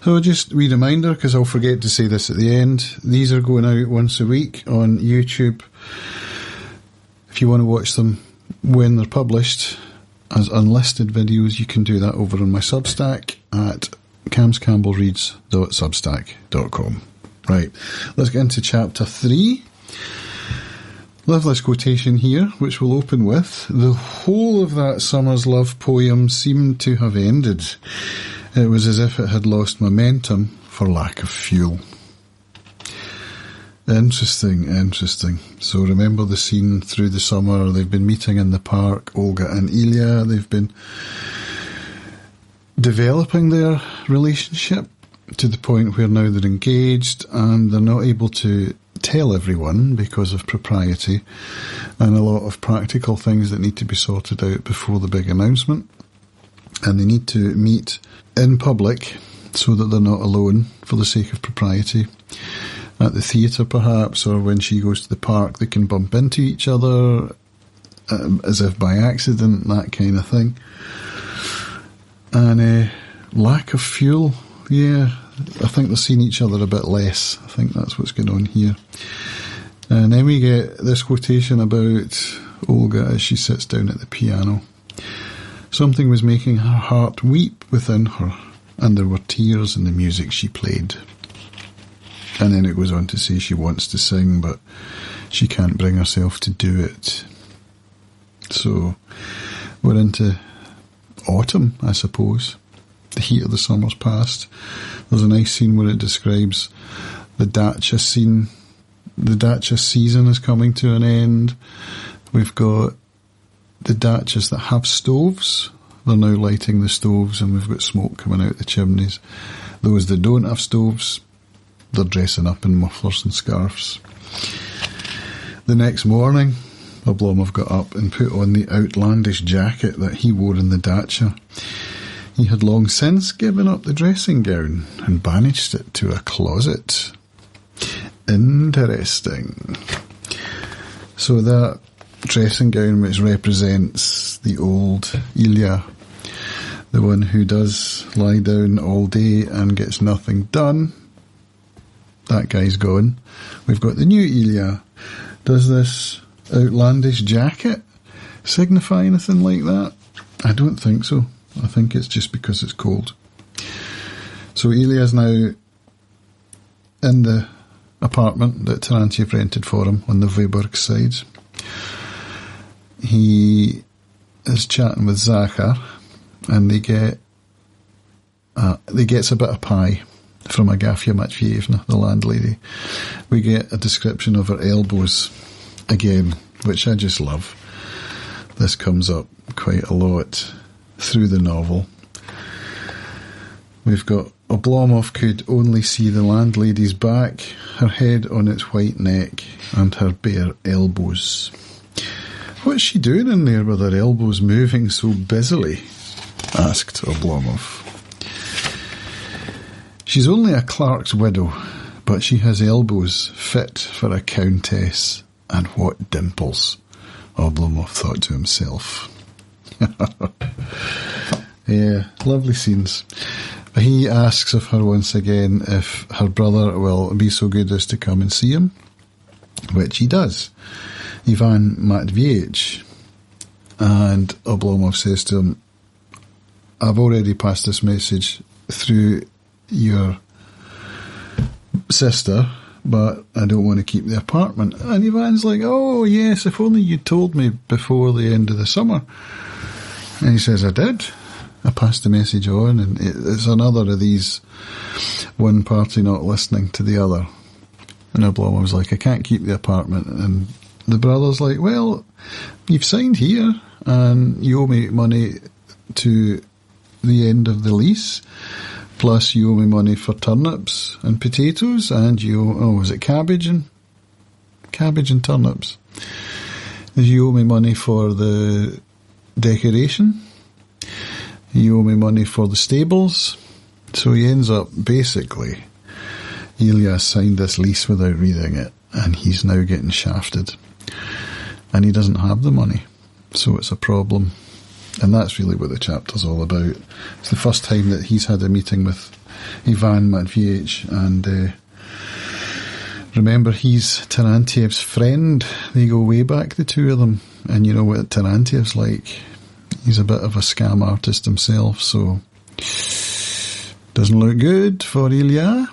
So just a wee reminder, because I'll forget to say this at the end, these are going out once a week on YouTube. If you want to watch them when they're published as unlisted videos, you can do that over on my Substack at camscampbellreads.substack.com. Right, let's get into chapter 3. Love this quotation here, which we'll open with. The whole of that summer's love poem seemed to have ended. It was as if it had lost momentum for lack of fuel. Interesting. So remember the scene through the summer. They've been meeting in the park, Olga and Ilya. They've been developing their relationship to the point where now they're engaged and they're not able to tell everyone because of propriety and a lot of practical things that need to be sorted out before the big announcement. And they need to meet in public so that they're not alone for the sake of propriety. At the theatre perhaps, or when she goes to the park, they can bump into each other as if by accident, that kind of thing. And lack of fuel, yeah, I think they're seeing each other a bit less. I think that's what's going on here. And then we get this quotation about Olga as she sits down at the piano. Something was making her heart weep within her, and there were tears in the music she played. And then it goes on to say she wants to sing, but she can't bring herself to do it. So we're into autumn, I suppose. The heat of the summer's past. There's a nice scene where it describes the dacha scene. The dacha season is coming to an end. We've got the dachas that have stoves. They're now lighting the stoves and we've got smoke coming out the chimneys. Those that don't have stoves, they're dressing up in mufflers and scarves. The next morning, Oblomov got up and put on the outlandish jacket that he wore in the dacha. He had long since given up the dressing gown and banished it to a closet. Interesting. So that dressing gown, which represents the old Ilya, the one who does lie down all day and gets nothing done, that guy's gone. We've got the new Ilya. Does this outlandish jacket signify anything like that? I don't think so. I think it's just because it's cold. So Ilya's now in the apartment that Tarantiev rented for him on the Vyborg side. He is chatting with Zakhar, and he gets a bit of pie from Agafya Matveevna, the landlady. We get a description of her elbows again, which I just love. This comes up quite a lot through the novel. We've got Oblomov could only see the landlady's back, her head on its white neck, and her bare elbows. What's she doing in there with her elbows moving so busily? Asked Oblomov. She's only a clerk's widow, but she has elbows fit for a countess, and what dimples, Oblomov thought to himself. Yeah, lovely scenes. He asks of her once again if her brother will be so good as to come and see him, which he does. Ivan Matveevich. And Oblomov says to him, I've already passed this message through your sister, but I don't want to keep the apartment. And Ivan's like, oh yes, if only you told me before the end of the summer. And he says, I did. I passed the message on, and it's another of these one party not listening to the other. And Oblomov's like, I can't keep the apartment. And the brother's like, well, you've signed here, and you owe me money to the end of the lease, plus you owe me money for turnips and potatoes, and you owe, is it cabbage and turnips? You owe me money for the decoration. You owe me money for the stables. So he ends up, basically, Ilya signed this lease without reading it, and he's now getting shafted. And he doesn't have the money. So it's a problem. And that's really what the chapter's all about. It's the first time that he's had a meeting with Ivan Matveevich, and remember, he's Tarantiev's friend. They go way back, the two of them, and you know what Tarantiev's like. He's a bit of a scam artist himself, so doesn't look good for Ilya.